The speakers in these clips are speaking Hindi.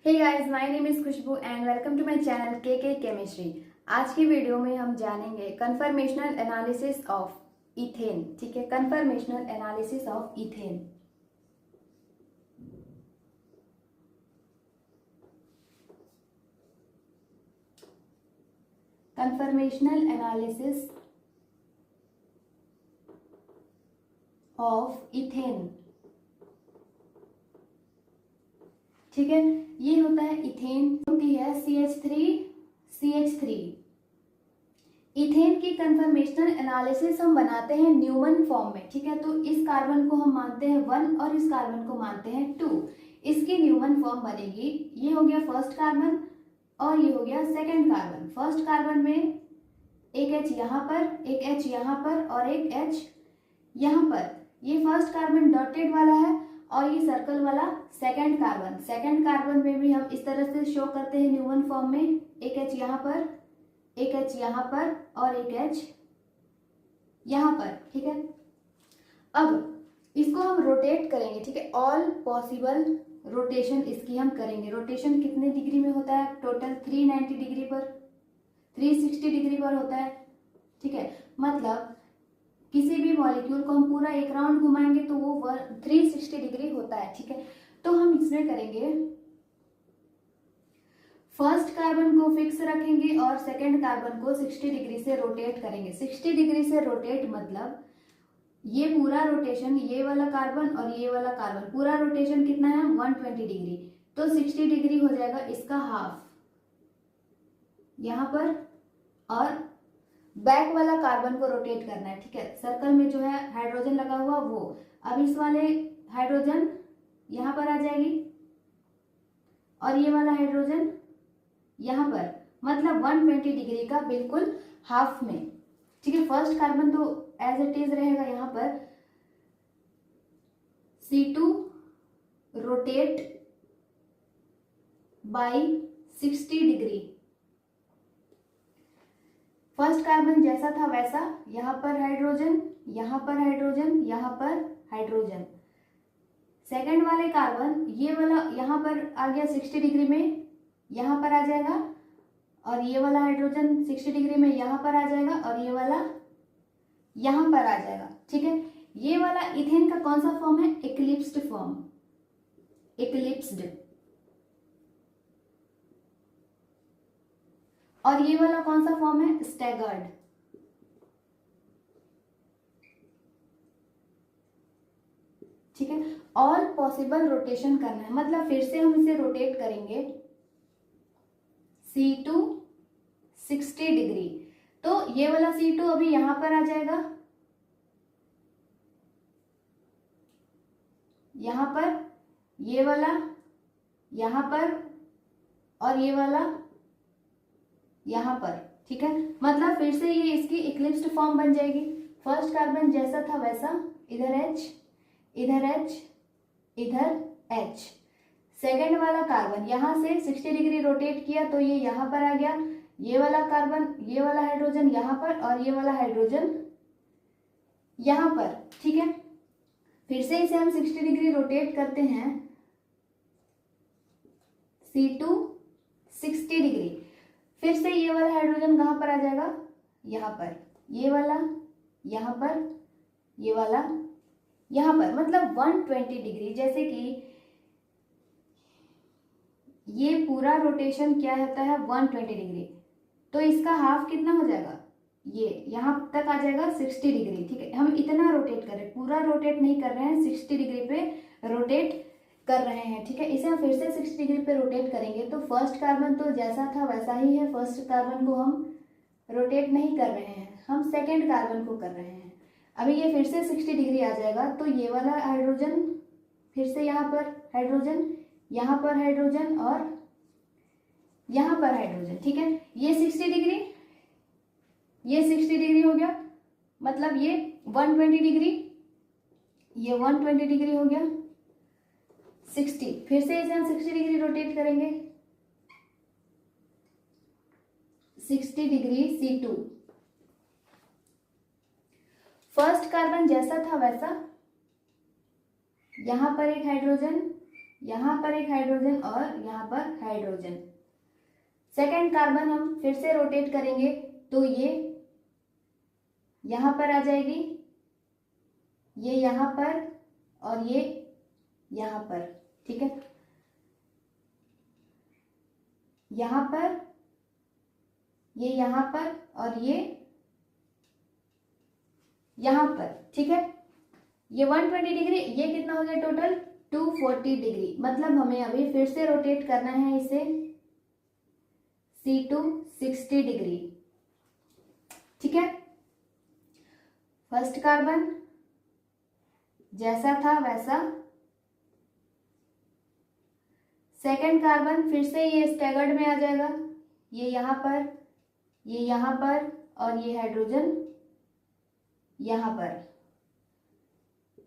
Hey guys, my name is Khushboo and welcome to my channel K chemistry. आज की वीडियो में हम जानेंगे कन्फर्मेशनल एनालिसिस ऑफ इथेन। ठीक है, conformational analysis of ethane. Conformational analysis of ethane. ठीक है, ये होता है इथेन, होती है CH3। इथेन की कन्फर्मेशनल एनालिसिस हम बनाते हैं न्यूमन फॉर्म में। ठीक है, तो इस कार्बन को हम मानते हैं 1 और इस कार्बन को मानते हैं 2। इसकी न्यूमन फॉर्म बनेगी, ये हो गया फर्स्ट कार्बन और ये हो गया सेकंड कार्बन। फर्स्ट कार्बन में एक H यहाँ पर, एक H यहाँ पर और एक H यहाँ पर। ये फर्स्ट कार्बन डॉटेड वाला है और ये सर्कल वाला सेकंड कार्बन। सेकंड कार्बन में भी हम इस तरह से शो करते हैं न्यूमन फॉर्म में, एक H यहाँ पर, एक H यहाँ पर और एक H यहाँ पर। ठीक है, अब इसको हम रोटेट करेंगे। ठीक है, ऑल पॉसिबल रोटेशन इसकी हम करेंगे। रोटेशन कितने डिग्री में होता है? टोटल 390 डिग्री पर, 360 डिग्री पर होता है। ठीक है, मतलब किसी भी मॉलिक्यूल को हम पूरा एक राउंड घुमाएंगे तो वो 360 डिग्री होता है। ठीक है, तो हम इसमें करेंगे, फर्स्ट कार्बन को फिक्स रखेंगे और सेकंड कार्बन को 60 डिग्री से रोटेट करेंगे। 60 डिग्री से रोटेट मतलब ये पूरा रोटेशन, ये वाला कार्बन और ये वाला कार्बन, पूरा रोटेशन कितना है? 120 डिग्री। तो 60 डिग्री हो जाएगा इसका हाफ यहां पर, और बैक वाला कार्बन को रोटेट करना है। ठीक है, सर्कल में जो है हाइड्रोजन लगा हुआ वो, अब इस वाले हाइड्रोजन यहां पर आ जाएगी और ये वाला हाइड्रोजन यहां पर, मतलब 120 डिग्री का बिल्कुल हाफ में। ठीक है, फर्स्ट कार्बन तो एज इट इज रहेगा यहां पर, C2 rotate bye 60 degree. First carbon जैसा था वैसा, यहां पर हाइड्रोजन, यहां पर हाइड्रोजन, यहां पर हाइड्रोजन। सेकंड वाले कार्बन, ये वाला यहां पर आ गया 60 डिग्री में, यहां पर आ जाएगा, और ये वाला हाइड्रोजन 60 डिग्री में यहां पर आ जाएगा और ये वाला यहां पर आ जाएगा। ठीक है, ये वाला इथेन का कौन सा फॉर्म है? Eclipsed form, eclipsed. और ये वाला कौन सा फॉर्म है? स्टैगर्ड। ठीक है, ऑल पॉसिबल रोटेशन करना है, मतलब फिर से हम इसे रोटेट करेंगे C2 60 डिग्री। तो ये वाला C2 अभी यहां पर आ जाएगा, यहां पर, ये वाला यहां पर और ये वाला यहां पर। ठीक है, मतलब फिर से ये इसकी इक्लिप्स्ड फॉर्म बन जाएगी। फर्स्ट कार्बन जैसा था वैसा, इधर H, इधर H, इधर H। सेकंड वाला कार्बन यहां से 60 डिग्री रोटेट किया तो ये यहां पर आ गया, ये वाला कार्बन, ये वाला हाइड्रोजन यहां पर और ये वाला हाइड्रोजन यहां पर। ठीक है, फिर से इसे हम 60 डिग्री रोटेट करते हैं, C2 60 डिग्री। फिर से ये वाला हाइड्रोजन कहां पर आ जाएगा? यहां पर, ये वाला यहां पर, ये वाला यहां पर, मतलब 120 डिग्री। जैसे कि ये पूरा रोटेशन क्या होता है? 120 डिग्री। तो इसका हाफ कितना हो जाएगा? ये यहां तक आ जाएगा 60 डिग्री। ठीक है, हम इतना रोटेट कर रहे हैं, पूरा रोटेट नहीं कर रहे हैं, 60 डिग्री पे रोटेट कर रहे हैं। ठीक है, इसे हम फिर से 60 डिग्री पे रोटेट करेंगे तो फर्स्ट कार्बन तो जैसा था वैसा ही है। फर्स्ट कार्बन को हम रोटेट नहीं कर रहे हैं, हम सेकंड कार्बन को कर रहे हैं। अभी ये फिर से 60 डिग्री आ जाएगा तो ये वाला हाइड्रोजन फिर से यहाँ पर हाइड्रोजन, यहाँ पर हाइड्रोजन और यहाँ पर हाइड्रोजन। ठीक है, ये 60 डिग्री, ये 60 डिग्री हो गया, मतलब ये 120 डिग्री, ये 120 डिग्री हो गया 60। फिर से इसे हम 60 डिग्री रोटेट करेंगे, 60 डिग्री C2। फर्स्ट कार्बन जैसा था वैसा, यहां पर एक हाइड्रोजन, यहाँ पर एक हाइड्रोजन और यहाँ पर हाइड्रोजन। सेकेंड कार्बन हम फिर से रोटेट करेंगे तो ये यहाँ पर आ जाएगी, ये यहाँ पर और ये यहाँ पर, ठीक है, यहाँ पर, ये यहाँ पर और ये यहाँ पर, ठीक है। ये 120 डिग्री, ये कितना हो गया टोटल 240 डिग्री। मतलब हमें अभी फिर से रोटेट करना है इसे C2 60 डिग्री, ठीक है। फर्स्ट कार्बन जैसा था वैसा, सेकेंड कार्बन फिर से ये स्टैगर्ड में आ जाएगा, ये यहाँ पर, ये यहाँ पर और ये हाइड्रोजन यहाँ पर,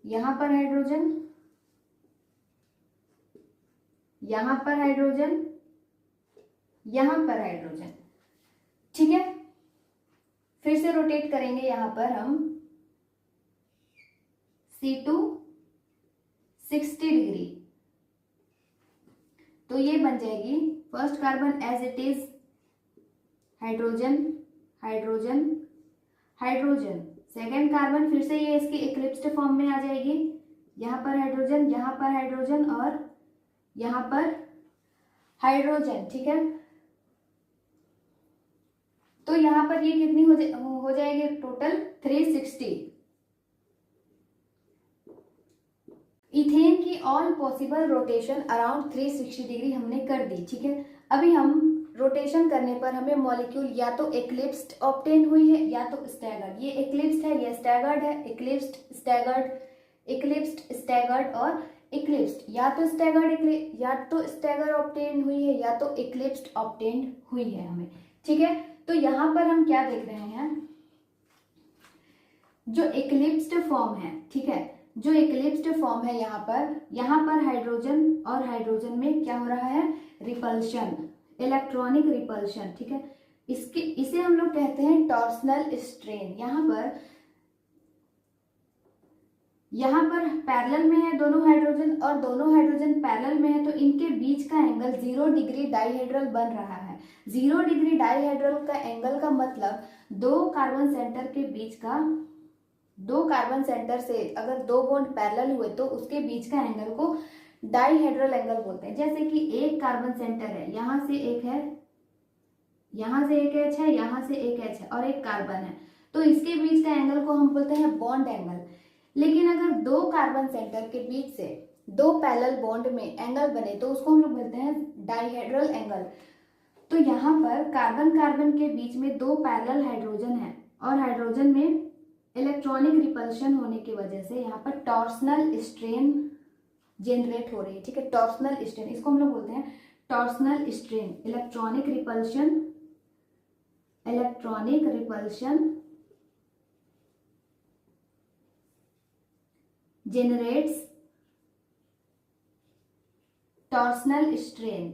यहाँ पर हाइड्रोजन, यहाँ पर हाइड्रोजन, यहाँ पर हाइड्रोजन, ठीक है। फिर से रोटेट करेंगे यहाँ पर हम C2 60 डिग्री, तो ये बन जाएगी first carbon as it is hydrogen hydrogen hydrogen. Second carbon फिर से ये इसकी इक्लिप्स्ड फॉर्म में आ जाएगी, यहाँ पर हाइड्रोजन, यहाँ पर हाइड्रोजन और यहाँ पर हाइड्रोजन, ठीक है। तो यहाँ पर ये कितनी हो जाएगी टोटल 360। इथेन की all possible rotation around 360 degree हमने कर दी, ठीक है। अभी हम रोटेशन करने पर हमें मॉलिक्यूल या तो एक्लिप्स्ड ऑब्टेन हुई है या तो स्टैगर्ड। ये एक्लिप्स्ड है, ये स्टैगर्ड है, एक्लिप्स्ड स्टैगर्ड, एक्लिप्स्ड स्टैगर्ड और एक्लिप्स्ड, या तो स्टैगर ऑब्टेन हुई है या तो एक्लिप्स्ड ऑब्टेन हुई है हमें, ठीक है। तो यहाँ पर हम क्या देख रहे हैं, जो एक्लिप्स्ड फॉर्म है, ठीक है, जो एक्लिप्स्ड फॉर्म है यहाँ पर हाइड्रोजन और हाइड्रोजन में क्या हो रहा है, रिपल्शन, इलेक्ट्रॉनिक रिपल्शन, ठीक है। इसे हम लोग कहते हैं टॉर्सनल स्ट्रेन। यहाँ पर पैरेलल में है दोनों हाइड्रोजन और दोनों हाइड्रोजन पैरेलल में है, तो इनके बीच का एंगल 0 डिग्री डाइहेड्रल बन रहा है। 0 डिग्री डाइहेड्रल का एंगल का मतलब दो कार्बन सेंटर के बीच का, दो कार्बन सेंटर से अगर दो बॉन्ड पैरेलल हुए तो उसके बीच का एंगल को डाइहेड्रल एंगल बोलते हैं। जैसे कि एक कार्बन सेंटर है, यहाँ से एक है, यहाँ से एक एच है, यहाँ से एक एच है और एक कार्बन है, तो इसके बीच का एंगल को हम बोलते हैं बॉन्ड एंगल। लेकिन अगर दो कार्बन सेंटर के बीच से दो पैरेलल बॉन्ड में एंगल बने तो उसको हम लोग बोलते हैं डाइहेड्रल एंगल। तो यहाँ पर कार्बन कार्बन के बीच में दो पैरेलल हाइड्रोजन है और हाइड्रोजन में इलेक्ट्रॉनिक रिपल्शन होने की वजह से यहाँ पर टॉर्सनल स्ट्रेन जनरेट हो रही है, ठीक है। टॉर्सनल स्ट्रेन, इसको हम लोग बोलते हैं torsional strain, electronic repulsion generates torsional strain।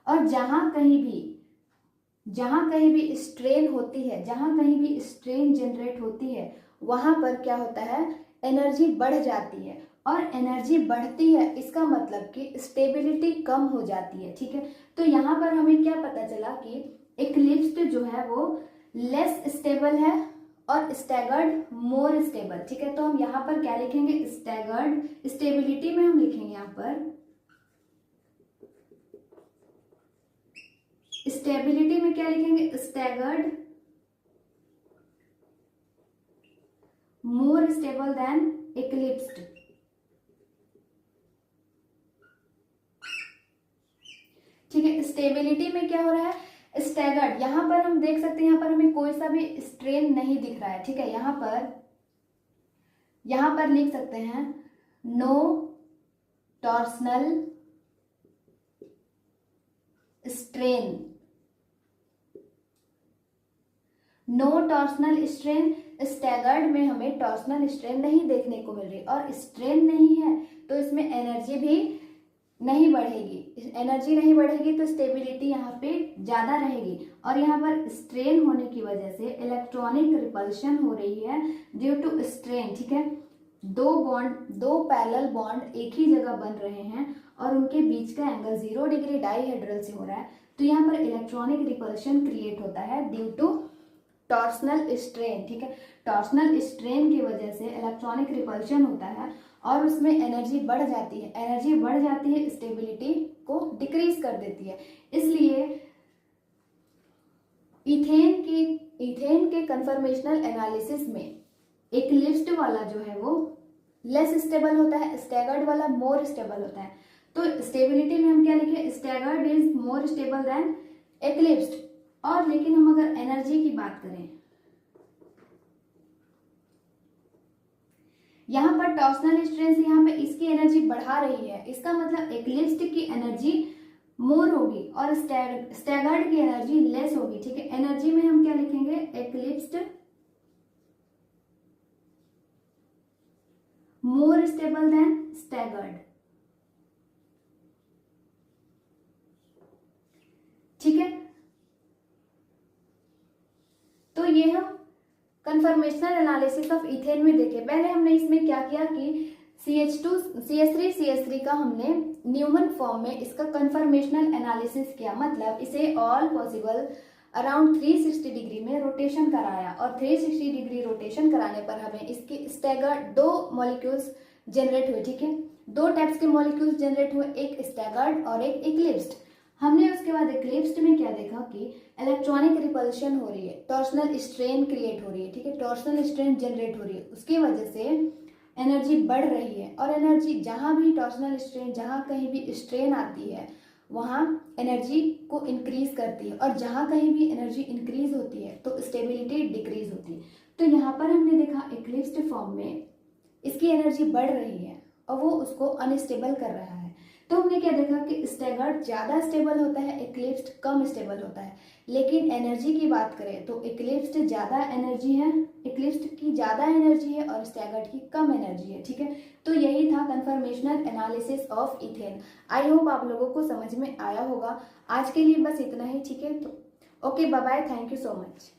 और जहां कहीं भी स्ट्रेन होती है, जहां कहीं भी स्ट्रेन जनरेट होती है, वहां पर क्या होता है, एनर्जी बढ़ जाती है। और एनर्जी बढ़ती है इसका मतलब कि स्टेबिलिटी कम हो जाती है, ठीक है। तो यहाँ पर हमें क्या पता चला कि एक्लिप्स्ड जो है वो लेस स्टेबल है और स्टैगर्ड मोर स्टेबल, ठीक है। तो हम यहाँ पर क्या लिखेंगे, स्टैगर्ड, स्टेबिलिटी में हम लिखेंगे यहाँ पर, स्टेबिलिटी में क्या लिखेंगे, स्टैगर्ड मोर स्टेबल देन एक्लिप्स्ड, ठीक है। स्टेबिलिटी में क्या हो रहा है, स्टैगर्ड, यहाँ पर हम देख सकते हैं, यहाँ पर हमें कोई सा भी स्ट्रेन नहीं दिख रहा है, ठीक है। यहाँ पर लिख सकते हैं no torsional strain, no torsional strain. Staggered में हमें टॉर्सनल स्ट्रेन नहीं देखने को मिल रही और स्ट्रेन नहीं है तो इसमें एनर्जी भी नहीं बढ़ेगी। एनर्जी नहीं बढ़ेगी तो स्टेबिलिटी यहाँ पे ज़्यादा रहेगी, और यहाँ पर स्ट्रेन होने की वजह से इलेक्ट्रॉनिक रिपल्शन हो रही है ड्यू टू स्ट्रेन। ठीक है, दो पैरेलल बॉन्ड एक ही जगह बन रहे हैं और उनके बीच का एंगल 0 डिग्री डाईहेड्रल से हो रहा है, तो यहाँ पर इलेक्ट्रॉनिक रिपल्शन क्रिएट होता है ड्यू टू टॉर्सनल स्ट्रेन। ठीक है, टॉर्सनल स्ट्रेन की वजह से इलेक्ट्रॉनिक रिपल्शन होता है और उसमें एनर्जी बढ़ जाती है। एनर्जी बढ़ जाती है, स्टेबिलिटी को डिक्रीज कर देती है। इसलिए इथेन के कन्फर्मेशनल एनालिसिस में एक्लिप्स्ड वाला जो है वो लेस स्टेबल होता है, स्टैगर्ड वाला मोर स्टेबल होता है। तो स्टेबिलिटी में हम क्या लिखे, staggered is more stable than eclipsed. और लेकिन हम अगर एनर्जी की बात करें, यहाँ पर टॉर्सनल स्ट्रेन से यहाँ पे इसकी एनर्जी बढ़ा रही है, इसका मतलब एक्लिप्स्ड की एनर्जी मोर होगी और स्टैगर्ड की एनर्जी लेस होगी। ठीक है, एनर्जी में हम क्या लिखेंगे, एक्लिप्स्ड मोर स्टेबल देन स्टैगर्ड। ठीक है, तो ये हम कन्फर्मेशनल एनालिसिस ऑफ इथेन में देखे। पहले हमने इसमें क्या किया कि CH3 का हमने न्यूमन फॉर्म में इसका कन्फर्मेशनल एनालिसिस किया, मतलब इसे ऑल पॉसिबल अराउंड 360 डिग्री में रोटेशन कराया, और 360 डिग्री रोटेशन कराने पर हमें इसके स्टैगर्ड 2 मॉलिक्यूल्स जनरेट हुए। ठीक है, 2 टाइप्स के मॉलिक्यूल्स जनरेट हुए, एक स्टैगर्ड और एक एक्लिप्स्ड। हमने उसके बाद एक्लिप्स्ड में क्या देखा कि इलेक्ट्रॉनिक रिपल्शन हो रही है, टॉर्सनल स्ट्रेन क्रिएट हो रही है। ठीक है, टॉर्सनल स्ट्रेन जनरेट हो रही है, उसकी वजह से एनर्जी बढ़ रही है, और एनर्जी जहां भी टॉर्सनल स्ट्रेन, जहां कहीं भी स्ट्रेन आती है वहां एनर्जी को इंक्रीज करती है, और जहां कहीं भी एनर्जी इंक्रीज होती है तो स्टेबिलिटी डिक्रीज होती है। तो यहाँ पर हमने देखा एक्लिप्स्ड फॉर्म में इसकी एनर्जी बढ़ रही है और वो उसको अनस्टेबल कर रहा है। तो हमने क्या देखा कि स्टैगर्ड ज़्यादा स्टेबल होता है, एक्लिप्स्ड कम स्टेबल होता है। लेकिन एनर्जी की बात करें तो एक्लिप्स्ड ज़्यादा एनर्जी है, एक्लिप्स्ड की ज़्यादा एनर्जी है और स्टैगर्ड की कम एनर्जी है। ठीक है, तो यही था conformational analysis of ethane. I hope आप लोगों को समझ में आया होगा। आज के लिए बस इतना ही। ठीक है, तो okay, bye bye, thank you so much.